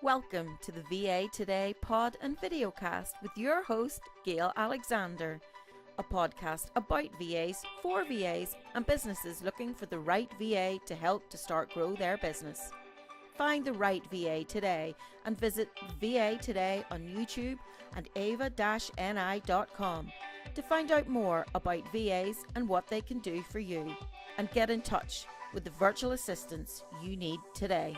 Welcome to the VA Today pod and videocast with your host, Gail Alexander, a podcast about VAs, for VAs, and businesses looking for the right VA to help to start grow their business. Find the right VA today and visit VA Today on YouTube and ava-ni.com to find out more about VAs and what they can do for you, and get in touch with the virtual assistants you need today.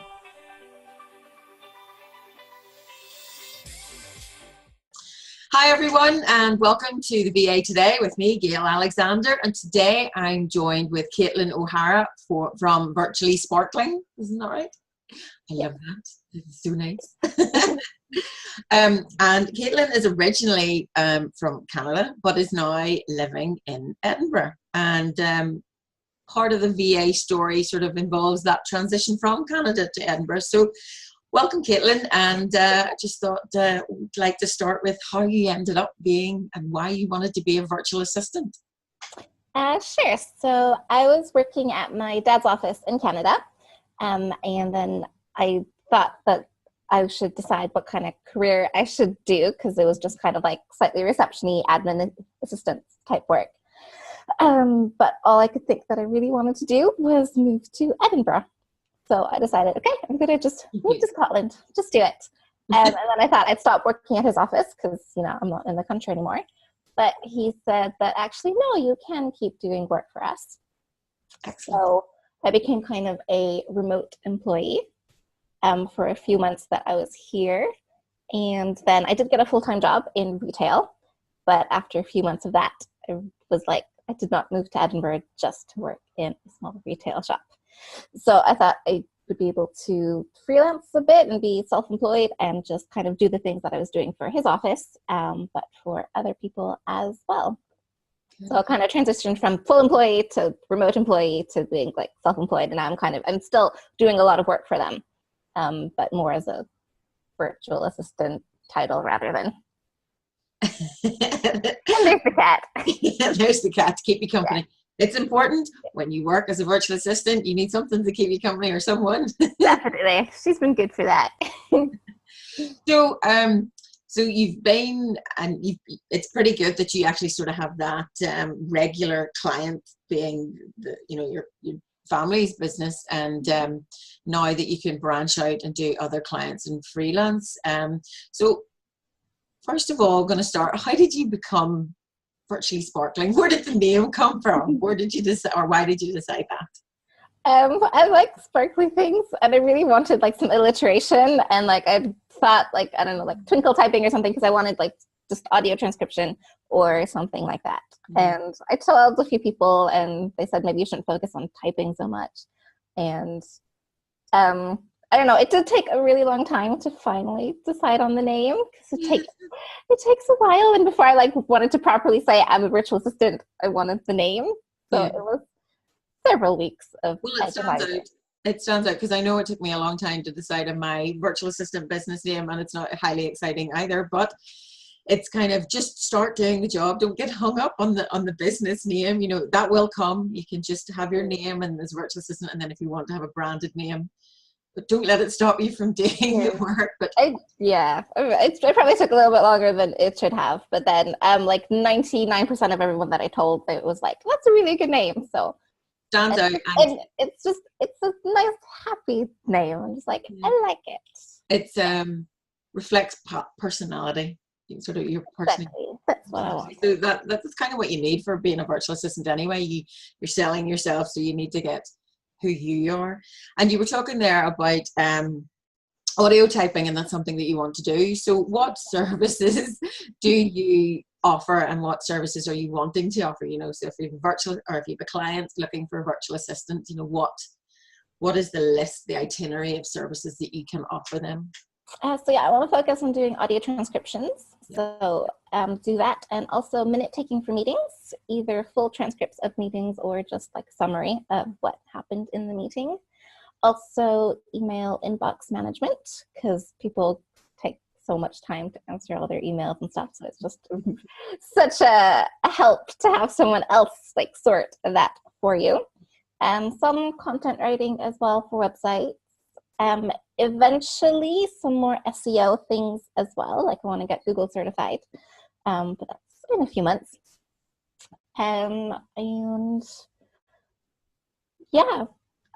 Hi everyone, and welcome to the VA Today with me, Gail Alexander, and today I'm joined with Caitlin O'Hara from Virtually Sparkling. Isn't that right? I love that. It's so nice. And Caitlin is originally from Canada, but is now living in Edinburgh. And part of the VA story sort of involves that transition from Canada to Edinburgh. So welcome, Caitlin, and I just thought we'd like to start with how you ended up being and why you wanted to be a virtual assistant. Sure. So I was working at my dad's office in Canada, and then I thought that I should decide what kind of career I should do, because it was just kind of like slightly reception-y, admin assistant type work. But all I could think that I really wanted to do was move to Edinburgh. So I decided, okay, I'm going to just move to Scotland, just do it. And then I thought I'd stop working at his office because, I'm not in the country anymore. But he said that actually, no, you can keep doing work for us. Excellent. So I became kind of a remote employee for a few months that I was here. And then I did get a full-time job in retail. But after a few months of that, I was like, I did not move to Edinburgh just to work in a small retail shop. So I thought I would be able to freelance a bit and be self-employed and just kind of do the things that I was doing for his office, but for other people as well. So I kind of transitioned from full employee to remote employee to being like self-employed, and I'm still doing a lot of work for them, but more as a virtual assistant title rather than. And there's the cat. Yeah, there's the cat to keep you company. Yeah. It's important when you work as a virtual assistant, you need something to keep you company or someone. Definitely. She's been good for that. So you've been, and it's pretty good that you actually sort of have that regular client being your family's business, and now that you can branch out and do other clients and freelance. So first of all, I'm going to start, how did you become Virtually Sparkling? Where did the name come from? Where did you decide, or why did you decide that? I like sparkly things, and I really wanted like some alliteration, and like I thought like, I don't know, like twinkle typing or something, because I wanted like just audio transcription or something like that. Mm-hmm. And I told a few people, and they said maybe you shouldn't focus on typing so much. And I don't know, it did take a really long time to finally decide on the name, because it takes a while, and before I like wanted to properly say I'm a virtual assistant, I wanted the name. So It was several weeks of. Well, it stands out because I know it took me a long time to decide on my virtual assistant business name, and it's not highly exciting either, but it's kind of just start doing the job. Don't get hung up on the business name. That will come. You can just have your name and as virtual assistant, and then if you want to have a branded name, but don't let it stop you from doing the work. But it probably took a little bit longer than it should have. But then, like 99% of everyone that I told, it was like, "That's a really good name." So stands out, and it's a nice, happy name. I'm just like, I like it. It reflects personality, sort of your personality. Exactly. That's what I want. So that's kind of what you need for being a virtual assistant anyway. You're selling yourself, so you need to get who you are. And you were talking there about audio typing, and that's something that you want to do. So what services do you offer, and what services are you wanting to offer? So if you have a virtual, or if you have a client looking for a virtual assistant, what is the list, the itinerary of services that you can offer them? I want to focus on doing audio transcriptions. So do that, and also minute taking for meetings, either full transcripts of meetings or just like summary of what happened in the meeting. Also email inbox management, because people take so much time to answer all their emails and stuff. So it's just such a help to have someone else like sort that for you. And some content writing as well for websites. Eventually some more SEO things as well. Like I want to get Google certified, but that's in a few months. And yeah,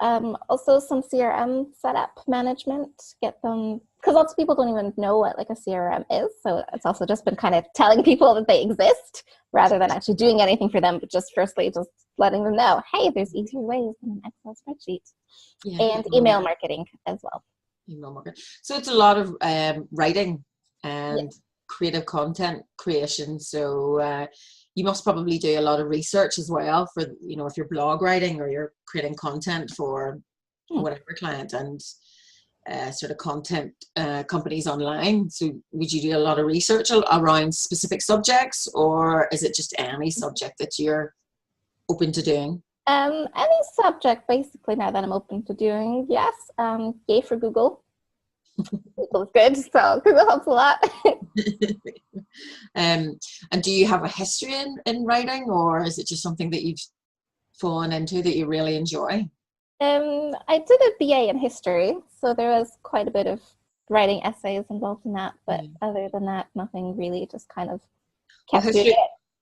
also some CRM setup management, get them, because lots of people don't even know what like a CRM is. So it's also just been kind of telling people that they exist rather than actually doing anything for them, but just firstly just letting them know, hey, there's easier ways than an Excel spreadsheet. Yeah, and email marketing as well. Email marketing. So it's a lot of writing and creative content creation. So you must probably do a lot of research as well for, you know, if you're blog writing or you're creating content for whatever client and sort of content companies online. So would you do a lot of research around specific subjects, or is it just any subject that you're open to doing? Any subject basically now that I'm open to doing, yes. Yay for Google. Google's good, so Google helps a lot. And do you have a history in writing, or is it just something that you've fallen into that you really enjoy? I did a BA in history, so there was quite a bit of writing essays involved in that, but other than that, nothing really, just kind of kept doing it.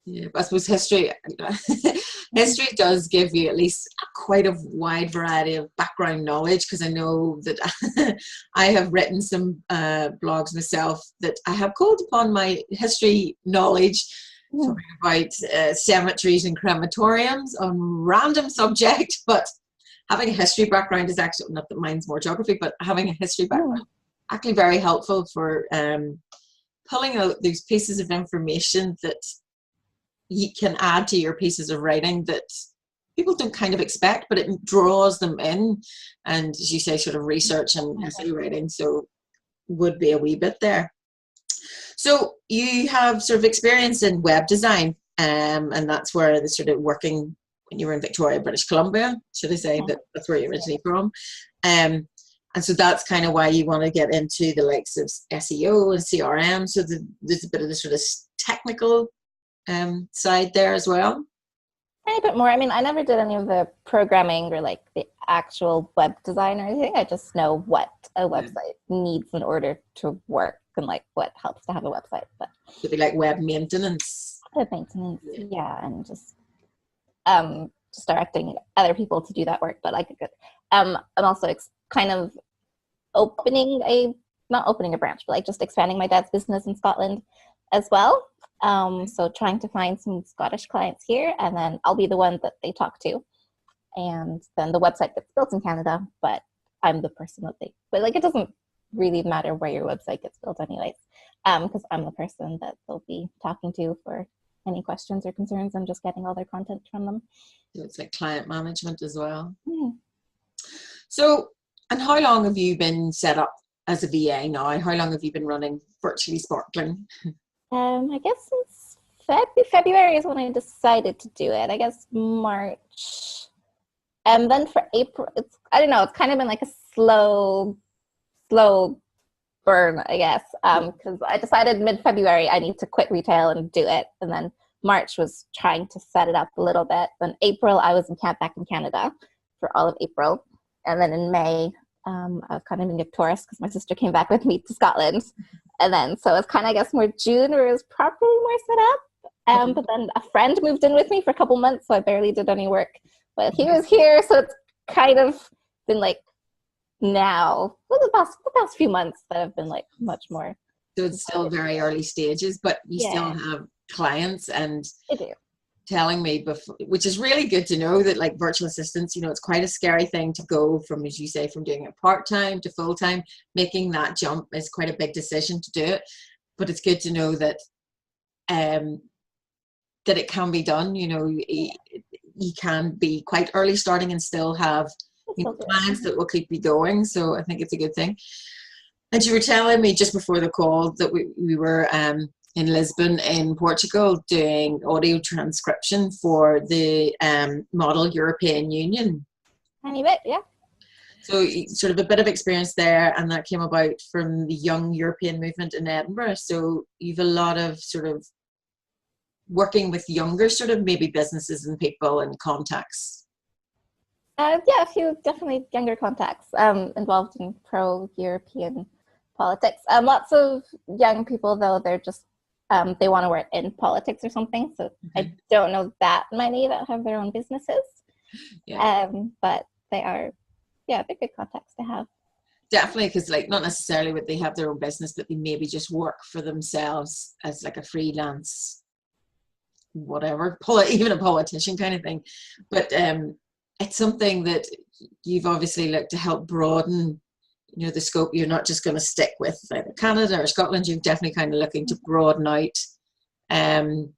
Yeah, I suppose history does give you at least quite a wide variety of background knowledge, because I know that I have written some blogs myself that I have called upon my history knowledge about cemeteries and crematoriums on random subject, but having a history background is actually, not that mine's more geography, but having a history background actually very helpful for pulling out these pieces of information that you can add to your pieces of writing that people don't kind of expect, but it draws them in. And as you say, sort of research and essay writing, so would be a wee bit there. So you have sort of experience in web design, and that's where the sort of working when you were in Victoria, British Columbia, should I say, that's where you're originally from. And so that's kind of why you want to get into the likes of SEO and CRM. So there's a bit of the sort of technical side there as well. A bit more. I mean, I never did any of the programming or like the actual web design or anything. I just know what a website needs in order to work and like what helps to have a website. But it'd be like web maintenance. Web maintenance, and just directing other people to do that work. But like, I'm also kind of not opening a branch, but like just expanding my dad's business in Scotland as well. So trying to find some Scottish clients here, and then I'll be the one that they talk to, and then the website gets built in Canada, but I'm the person but like it doesn't really matter where your website gets built anyways, because I'm the person that they'll be talking to for any questions or concerns. I'm just getting all their content from them. So it's like client management as well. So, and how long have you been set up as a VA now? How long have you been running Virtually Sparkling? I guess since February is when I decided to do it. I guess March. And then for April, it's kind of been like a slow burn, I guess. Because I decided mid-February I need to quit retail and do it. And then March was trying to set it up a little bit. Then April, I was back in Canada for all of April. And then in May, I was kind of in tourist because my sister came back with me to Scotland. And then, so it's kind of, I guess, more June where it was properly more set up. But then a friend moved in with me for a couple months, so I barely did any work. But he was here, so it's kind of been like now, the past few months that have been like much more. So it's still very early stages, but you still have clients, and I do. Telling me before, which is really good to know that like virtual assistants, it's quite a scary thing to go from, as you say, from doing it part-time to full-time. Making that jump is quite a big decision to do it, but it's good to know that that it can be done. You can be quite early starting and still have clients that will keep you going. So I think it's a good thing. And you were telling me just before the call that we were in Lisbon in Portugal doing audio transcription for the Model European Union. Tiny bit, yeah. So sort of a bit of experience there, and that came about from the Young European movement in Edinburgh. So you've a lot of sort of working with younger sort of maybe businesses and people and contacts. Yeah, a few definitely younger contacts involved in pro-European politics. Lots of young people, though, they're just, they want to work in politics or something. So I don't know that many that have their own businesses. Yeah. But they are, yeah, they're good contacts to have. Definitely, because like not necessarily would they have their own business, but they maybe just work for themselves as like a freelance, whatever, even a politician kind of thing. But it's something that you've obviously looked to help broaden, you know, the scope. You're not just going to stick with either Canada or Scotland. You're definitely kind of looking to broaden out and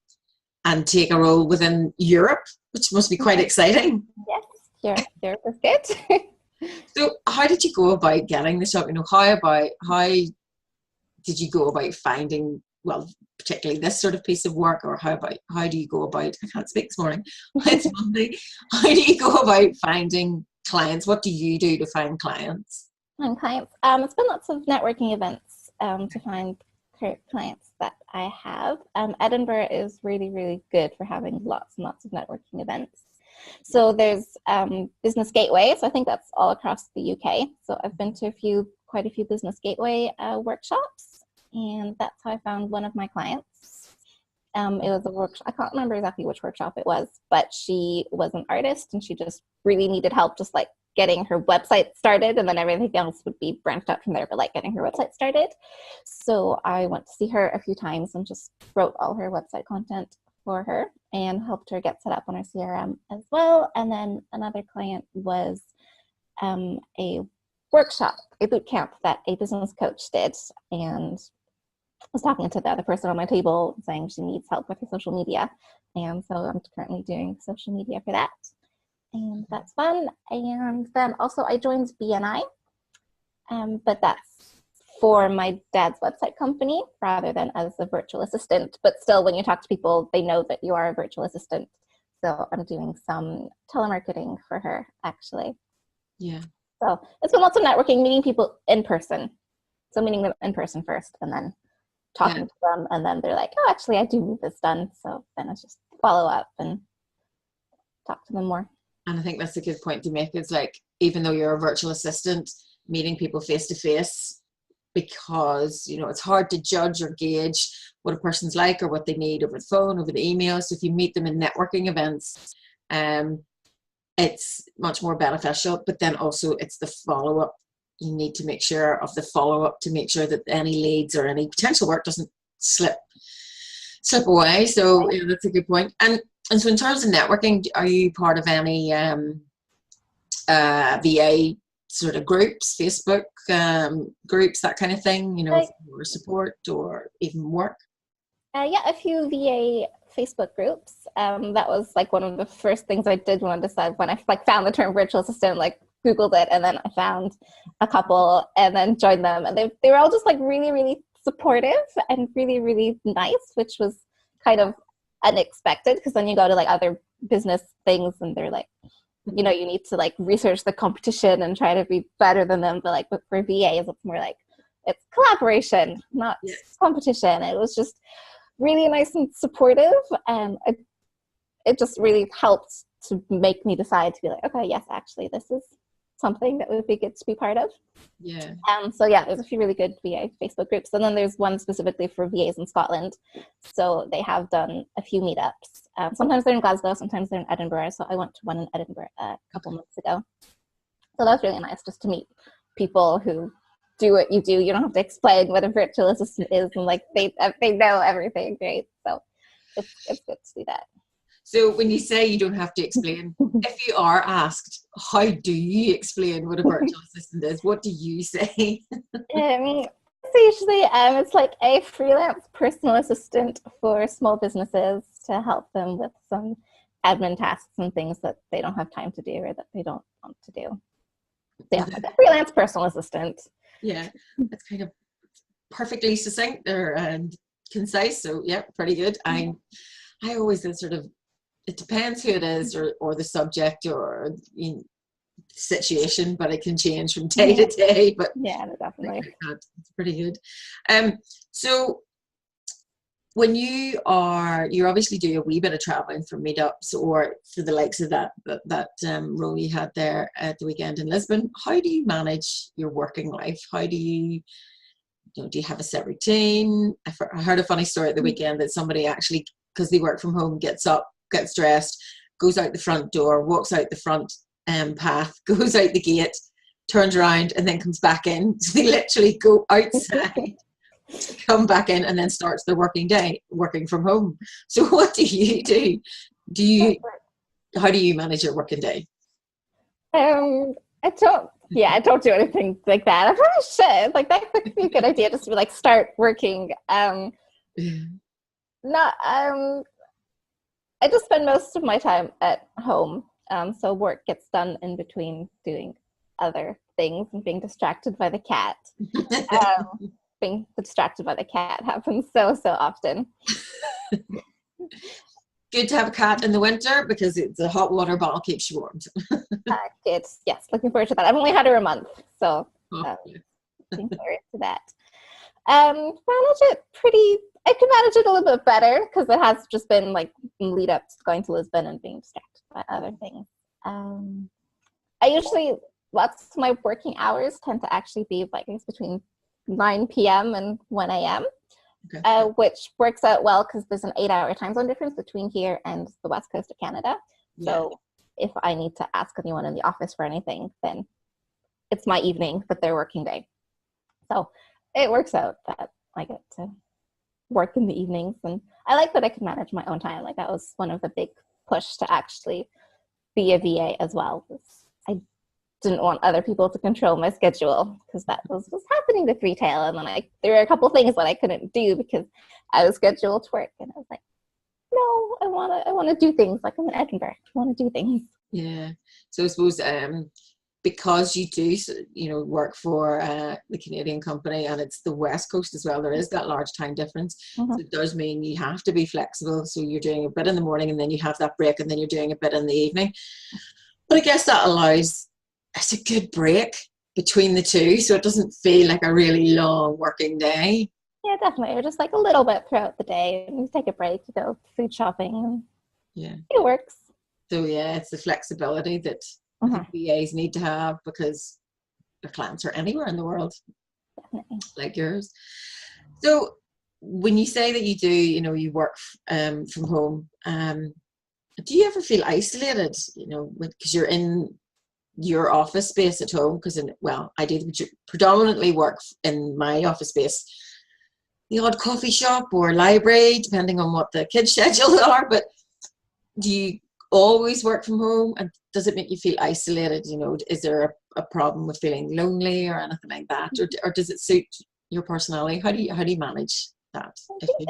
take a role within Europe, which must be quite exciting. Yes, Europe is good. So how did you go about getting this up? You know, how did you go about finding, well, particularly this sort of piece of work, or how do you go about, I can't speak this morning, it's Monday, how do you go about finding clients? What do you do to find clients? Find clients. It's been lots of networking events to find clients that I have. Edinburgh is really, really good for having lots and lots of networking events. So there's Business Gateway. So I think that's all across the UK. So I've been to quite a few Business Gateway workshops, and that's how I found one of my clients. It was a workshop. I can't remember exactly which workshop it was, but she was an artist and she just really needed help just like getting her website started, and then everything else would be branched out from there, but like getting her website started. So I went to see her a few times and just wrote all her website content for her and helped her get set up on her CRM as well. And then another client was a workshop, a boot camp that a business coach did, and was talking to the other person on my table saying she needs help with her social media. And so I'm currently doing social media for that. And that's fun. And then also I joined BNI, but that's for my dad's website company rather than as a virtual assistant. But still, when you talk to people, they know that you are a virtual assistant. So I'm doing some telemarketing for her, actually. Yeah. So it's been lots of networking, meeting people in person. So meeting them in person first and then talking to them. And then they're like, oh, actually, I do need this done. So then it's just follow up and talk to them more. And I think that's a good point to make. It's like, even though you're a virtual assistant, meeting people face to face, because, you know, it's hard to judge or gauge what a person's like or what they need over the phone, over the email. So if you meet them in networking events, it's much more beneficial. But then also it's the follow-up. You need to make sure of the follow-up to make sure that any leads or any potential work doesn't slip away. So yeah, that's a good point. And so in terms of networking, are you part of any VA sort of groups, Facebook groups, that kind of thing, you know, for support or even work? Yeah, a few VA Facebook groups. That was like one of the first things I did when I like found the term virtual assistant, like Googled it, and then I found a couple and then joined them. And they were all just like really, really supportive and really, really nice, which was kind of unexpected, because then you go to like other business things and they're like, you know, you need to like research the competition and try to be better than them. But like for VAs, it's more like it's collaboration, not competition. It was just really nice and supportive, and it just really helped to make me decide to be like, okay, yes, actually, this is something that would be good to be part of. Yeah. So yeah, there's a few really good VA Facebook groups, and then there's one specifically for VAs in Scotland. So they have done a few meetups. Sometimes they're in Glasgow, sometimes they're in Edinburgh. So I went to one in Edinburgh a couple months ago. So that was really nice, just to meet people who do what you do. You don't have to explain what a virtual assistant is, and like they know everything, great. So it's good to do that. So when you say you don't have to explain, if you are asked, how do you explain what a virtual assistant is? What do you say? So usually it's like a freelance personal assistant for small businesses to help them with some admin tasks and things that they don't have time to do or that they don't want to do. So yeah, like a freelance personal assistant. Yeah, that's kind of perfectly succinct there and concise. So yeah, pretty good. I always sort of, it depends who it is or the subject or situation, but it can change from day to day. But yeah, definitely. it's pretty good. So when you're obviously doing a wee bit of traveling for meetups or for the likes of that role you had there at the weekend in Lisbon, how do you manage your working life? How do you do you have a set routine? I heard a funny story at the weekend that somebody actually, because they work from home, gets up, gets dressed, goes out the front door, walks out the front path, goes out the gate, turns around, and then comes back in. So they literally go outside, come back in, and then starts their working day working from home. So what do you do? How do you manage your working day? I don't do anything like that. I probably should. Like, that would be a good idea, just to be like, start working. I just spend most of my time at home. So work gets done in between doing other things, and being distracted by the cat. Being distracted by the cat happens so often. Good to have a cat in the winter because it's a hot water bottle keeps you warm. Good. Yes, looking forward to that. I've only had her a month, so looking forward to that. Manage it I can manage it a little bit better because it has just been like lead up to going to Lisbon and being distracted by other things. I usually, lots of my working hours tend to actually be like between 9 p.m. and 1 a.m. Okay. Which works out well because there's an 8-hour time zone difference between here and the west coast of Canada. Yeah. So if I need to ask anyone in the office for anything, then it's my evening, but their working day. So it works out that I get to work in the evenings, and I like that I can manage my own time. Like, that was one of the big push to actually be a VA as well. I didn't want other people to control my schedule because that was happening with retail, and then there were a couple things that I couldn't do because I was scheduled to work, and I was like, no, I want to do things. Like, I'm in Edinburgh, I want to do things. Yeah. So I suppose because you do work for the Canadian company, and it's the west coast as well, there is that large time difference. Mm-hmm. So it does mean you have to be flexible. So you're doing a bit in the morning, and then you have that break, and then you're doing a bit in the evening. But I guess that allows, it's a good break between the two, so it doesn't feel like a really long working day. Yeah, definitely. Or just like a little bit throughout the day, and you take a break to go food shopping, and yeah, it works. So yeah, it's the flexibility that VAs need to have because their clients are anywhere in the world. Definitely. Like yours. So when you say that you do, you work from home, do you ever feel isolated, because you're in your office space at home? Because I do predominantly work in my office space, the odd coffee shop or library, depending on what the kids' schedules are. But do you always work from home, and does it make you feel isolated? Is there a problem with feeling lonely or anything like that, or does it suit your personality? How do you manage that? I think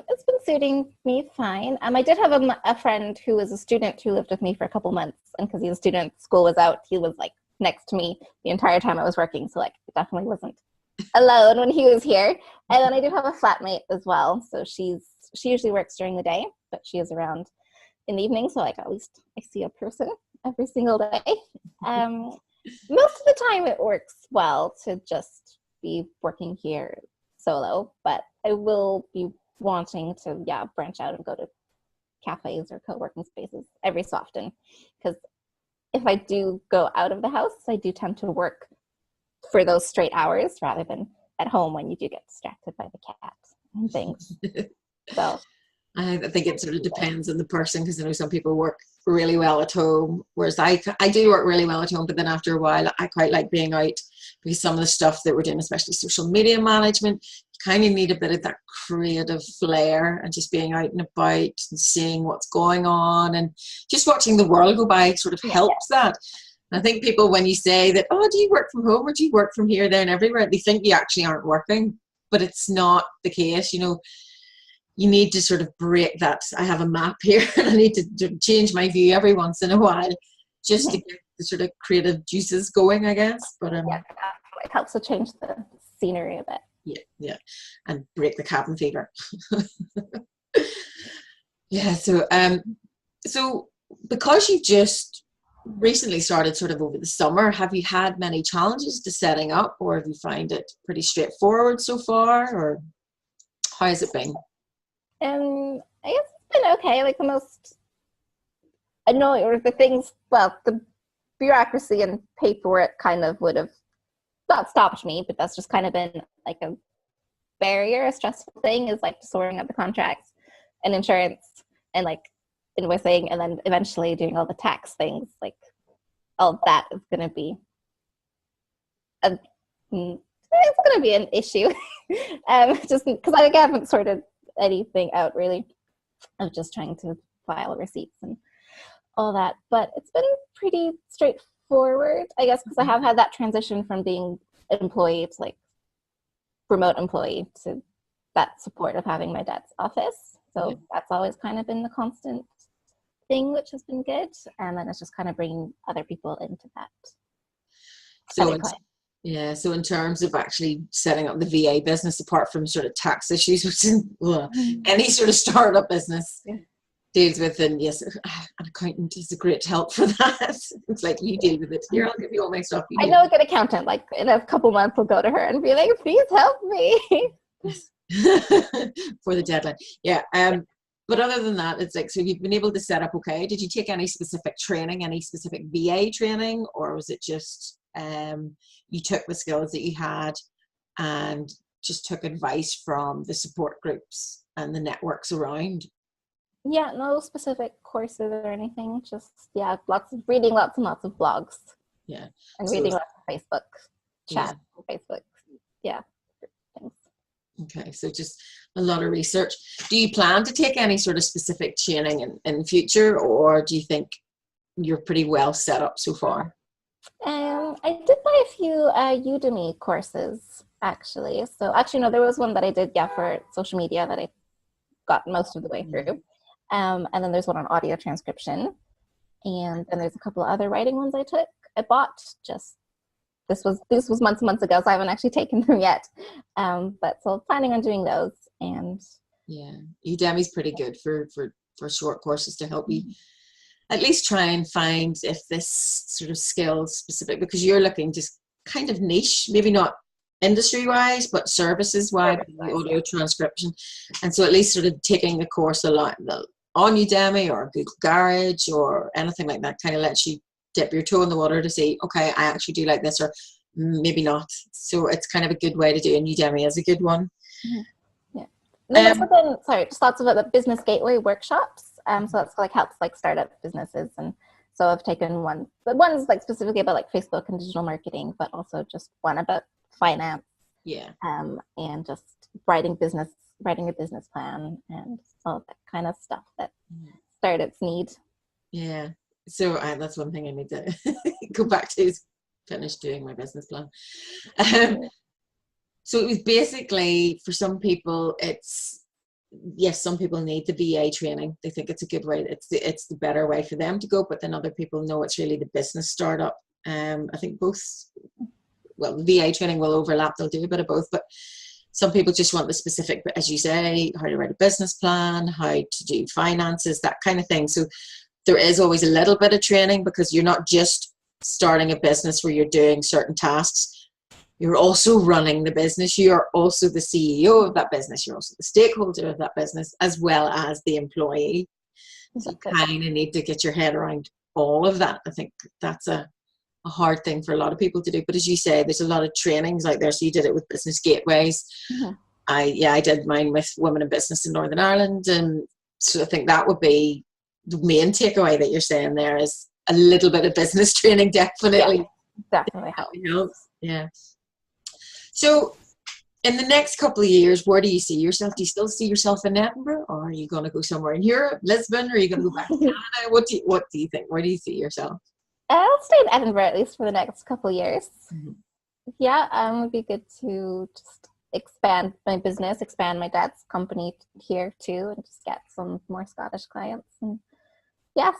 it's been suiting me fine. I did have a friend who was a student who lived with me for a couple months, and because he was a student, school was out, he was like next to me the entire time I was working, so like it definitely wasn't alone when he was here. And then I do have a flatmate as well, so she usually works during the day, but she is around in the evening, so like at least I see a person every single day. Most of the time it works well to just be working here solo, but I will be wanting to branch out and go to cafes or co-working spaces every so often, because if I do go out of the house, I do tend to work for those straight hours rather than at home when you do get distracted by the cat and things. So I think it sort of depends on the person, because I know some people work really well at home, whereas I do work really well at home, but then after a while I quite like being out, because some of the stuff that we're doing, especially social media management, you kind of need a bit of that creative flair, and just being out and about and seeing what's going on and just watching the world go by sort of helps that. And I think people, when you say that, oh, do you work from home or do you work from here, there and everywhere, they think you actually aren't working, but it's not the case. You need to sort of break that. I have a map here and I need to change my view every once in a while just to get the sort of creative juices going, I guess. But it helps to change the scenery a bit. Yeah, and break the cabin fever. Yeah, so because you just recently started sort of over the summer, have you had many challenges to setting up, or have you find it pretty straightforward so far, or how has it been? I guess it's been okay. Like the most annoying or the things, well, the bureaucracy and paperwork kind of would have not stopped me, but that's just kind of been like a barrier, a stressful thing is like sorting out the contracts and insurance and like invoicing and then eventually doing all the tax things. Like all that is going to be it's going to be an issue. Just because I haven't sorted anything out really. I'm just trying to file receipts and all that, but it's been pretty straightforward, I guess, because I have had that transition from being an employee to like remote employee to that support of having my dad's office. So that's always kind of been the constant thing, which has been good. And then it's just kind of bringing other people into that. So in terms of actually setting up the VA business, apart from sort of tax issues, which is any sort of startup business deals with, and yes, an accountant is a great help for that. It's like, you deal with it. Here, I'll give you all my stuff. I know a good accountant. Like in a couple months, I'll go to her and be like, "Please help me." For the deadline. Yeah. But other than that, it's like, so you've been able to set up okay. Did you take any specific training, any specific VA training, or was it just you took the skills that you had and just took advice from the support groups and the networks around? Yeah, no specific courses or anything. Just reading lots and lots of blogs. Yeah. And reading lots of Facebook chat, Facebook. Yeah. Things. Okay, so just a lot of research. Do you plan to take any sort of specific training in future, or do you think you're pretty well set up so far? I did buy a few Udemy courses, actually. So actually, no, there was one that I did, for social media that I got most of the way through. And then there's one on audio transcription. And then there's a couple of other writing ones I bought just, this was months ago, so I haven't actually taken them yet. But so planning on doing those. And yeah, Udemy's pretty good for short courses to help you at least try and find if this sort of skill specific, because you're looking just kind of niche, maybe not industry wise, but services wise, audio transcription. And so at least sort of taking the course a lot on Udemy or Google Garage or anything like that kind of lets you dip your toe in the water to say, okay, I actually do like this, or maybe not. So it's kind of a good way to do it, and Udemy is a good one. Yeah. And then just lots of the business gateway workshops. So that's like helps like startup businesses. And so I've taken one, but one's like specifically about like Facebook and digital marketing, but also just one about finance. Yeah. And just writing a business plan and all that kind of stuff that startups need. Yeah. So that's one thing I need to go back to, is finish doing my business plan. So it was basically, for some people, some people need the VA training. They think it's a good way. It's the better way for them to go. But then other people know it's really the business startup. I think both. Well, the VA training will overlap. They'll do a bit of both. But some people just want the specific, as you say, how to write a business plan, how to do finances, that kind of thing. So there is always a little bit of training, because you're not just starting a business where you're doing certain tasks. You're also running the business. You're also the CEO of that business. You're also the stakeholder of that business, as well as the employee. So you kind of need to get your head around all of that. I think that's a hard thing for a lot of people to do. But as you say, there's a lot of trainings out there. So you did it with Business Gateways. I did mine with Women in Business in Northern Ireland. And so I think that would be the main takeaway that you're saying there, is a little bit of business training definitely helps. Yeah. So in the next couple of years, where do you see yourself? Do you still see yourself in Edinburgh, or are you going to go somewhere in Europe, Lisbon, or are you going to go back to Canada? What do you think? Where do you see yourself? I'll stay in Edinburgh at least for the next couple of years. Yeah, it would be good to just expand my business, expand my dad's company here too, and just get some more Scottish clients. And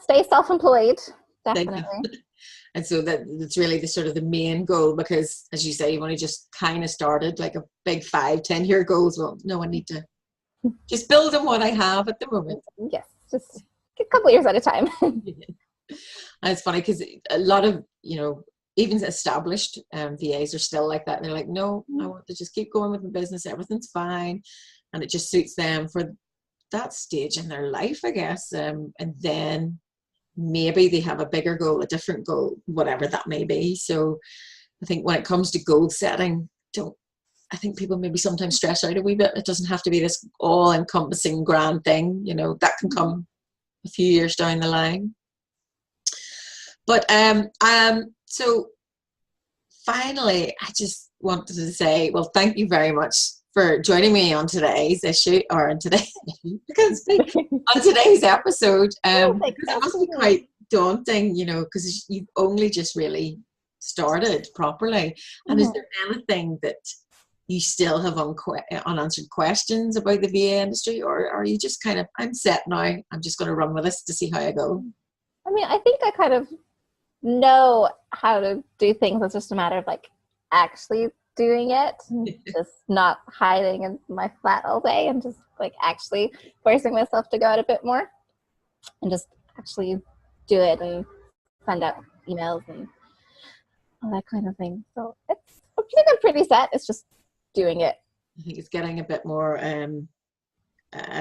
stay self-employed, definitely. And so that's really the sort of the main goal, because as you say, you've only just kind of started, like a big 5-10 year goals. Well, no, I need to just build on what I have at the moment. Yes, just a couple of years at a time. And it's funny because a lot of, even established VAs are still like that. And they're like, no, I want to just keep going with the business. Everything's fine. And it just suits them for that stage in their life, I guess, and then maybe they have a bigger goal, a different goal, whatever that may be. So I think when it comes to goal setting, I think people maybe sometimes stress out a wee bit. It doesn't have to be this all-encompassing grand thing, you know, that can come a few years down the line. But so finally, I just wanted to say, well, thank you very much for joining me on today's issue, or on today's on today's episode. Because it must be quite daunting, you know, because you've only just really started properly. And is there anything that you still have unanswered questions about the VA industry, or are you just kind of, I'm set now, I'm just going to run with this to see how I go? I mean, I think I kind of know how to do things. It's just a matter of like actually doing it, just not hiding in my flat all day, and just like actually forcing myself to go out a bit more and just actually do it and send out emails and all that kind of thing. So I think I'm pretty set. It's just doing it. I think it's getting a bit more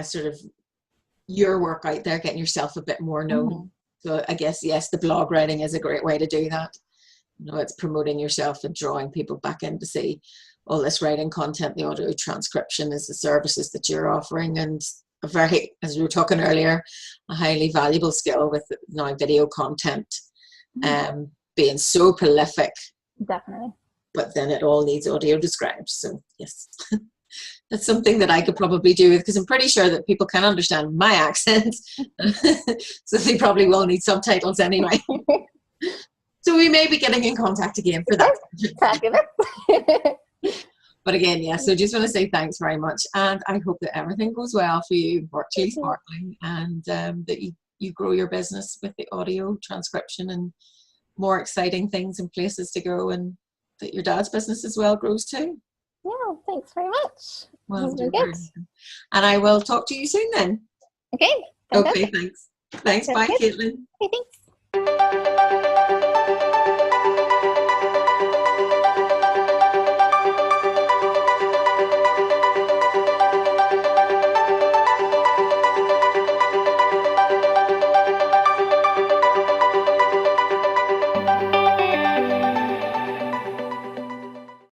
sort of your work out there, getting yourself a bit more known. So I guess, yes, the blog writing is a great way to do that. You know, it's promoting yourself and drawing people back in to see all this writing content. The audio transcription is the services that you're offering, and a very, as we were talking earlier, a highly valuable skill with now video content being so prolific. Definitely. But then it all needs audio described. So yes, that's something that I could probably do, because I'm pretty sure that people can understand my accent. So they probably will need subtitles anyway. So we may be getting in contact again for that. But again, yeah, so just want to say thanks very much. And I hope that everything goes well for you, Virtually Sparkling, and that you grow your business with the audio transcription and more exciting things and places to go, and that your dad's business as well grows too. Yeah, thanks very much. Well, and I will talk to you soon then. Okay. Okay, thanks. Thanks. Bye, Caitlin. Okay, thanks.